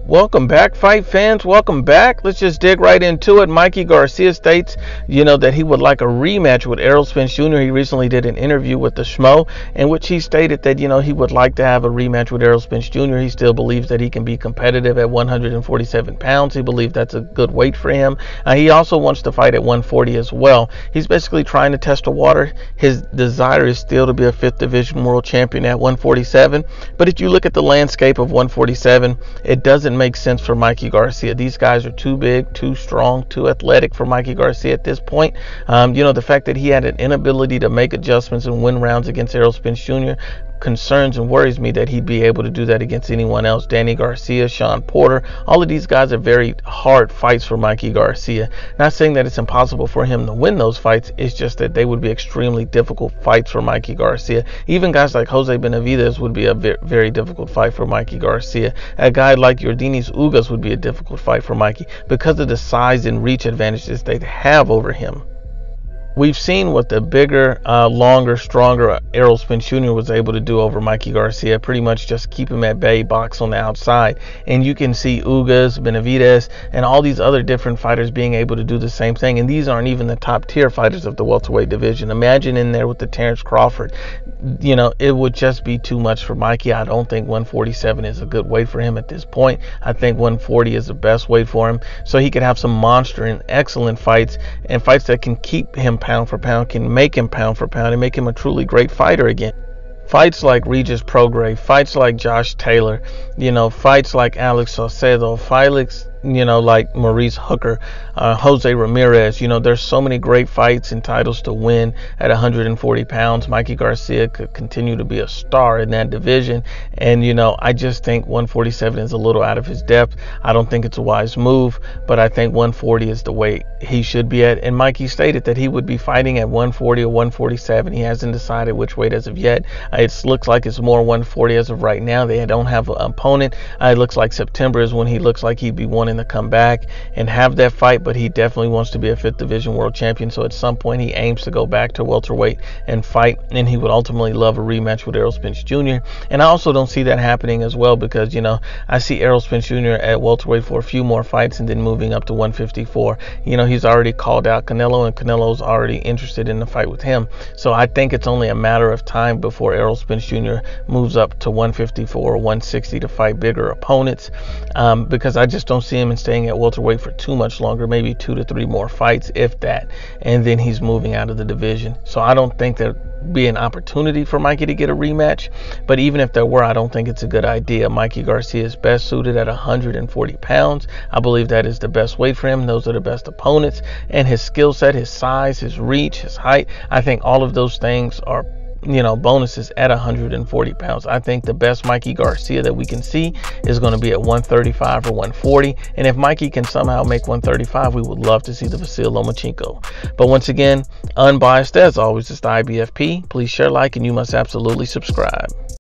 Welcome back, fight fans. Welcome back. Let's just dig right into it. Mikey Garcia states, that he would like a rematch with Errol Spence Jr. He recently did an interview with the Schmo in which he stated that, he would like to have a rematch with Errol Spence Jr. He still believes that he can be competitive at 147 pounds. He believes that's a good weight for him. He also wants to fight at 140 as well. He's basically trying to test the water. His desire is still to be a 5th division world champion at 147. But if you look at the landscape of 147, it doesn't make sense for Mikey Garcia. These guys are too big, too strong, too athletic for Mikey Garcia at this point. The fact that he had an inability to make adjustments and win rounds against Errol Spence Jr. concerns and worries me that he'd be able to do that against anyone else. Danny Garcia, Sean Porter, all of these guys are very hard fights for Mikey Garcia. Not saying that it's impossible for him to win those fights, it's just that they would be extremely difficult fights for Mikey Garcia. Even guys like Jose Benavidez would be a very difficult fight for Mikey Garcia. A guy like Yordenis Ugas would be a difficult fight for Mikey because of the size and reach advantages they have over him. We've seen what the bigger, longer, stronger Errol Spence Jr. was able to do over Mikey Garcia. Pretty much just keep him at bay, box on the outside. And you can see Ugas, Benavidez, and all these other different fighters being able to do the same thing. And these aren't even the top tier fighters of the welterweight division. Imagine in there with the Terrence Crawford. It would just be too much for Mikey. I don't think 147 is a good weight for him at this point. I think 140 is the best weight for him. So he could have some monster and excellent fights, and fights that can keep him pound for pound, can make him pound for pound and make him a truly great fighter again. Fights like Regis Prograis, fights like Josh Taylor, fights like Alex Saucedo, fights like Maurice Hooker, Jose Ramirez. There's so many great fights and titles to win at 140 pounds. Mikey Garcia could continue to be a star in that division. And, I just think 147 is a little out of his depth. I don't think it's a wise move, but I think 140 is the weight he should be at. And Mikey stated that he would be fighting at 140 or 147. He hasn't decided which weight as of yet. It looks like it's more 140 as of right now. They don't have an opponent. It looks like September is when he looks like he'd be wanting to come back and have that fight, but he definitely wants to be a 5th division world champion. So at some point he aims to go back to welterweight and fight, and he would ultimately love a rematch with Errol Spence Jr. And I also don't see that happening as well, because I see Errol Spence Jr. at welterweight for a few more fights and then moving up to 154. He's already called out Canelo, and Canelo's already interested in the fight with him. So I think it's only a matter of time before Errol Spence Jr. moves up to 154 or 160 to fight bigger opponents, because I just don't see him staying at welterweight for too much longer, maybe 2 to 3 more fights, if that, and then he's moving out of the division. So I don't think there'd be an opportunity for Mikey to get a rematch, but even if there were, I don't think it's a good idea. Mikey Garcia is best suited at 140 pounds. I believe that is the best weight for him. Those are the best opponents, and his skill set, his size, his reach, his height, I think all of those things are bonuses at 140 pounds. I think the best Mikey Garcia that we can see is going to be at 135 or 140. And if Mikey can somehow make 135, we would love to see the Vasil Lomachenko. But once again, unbiased as always, it's the IBFP. Please share, like, and you must absolutely subscribe.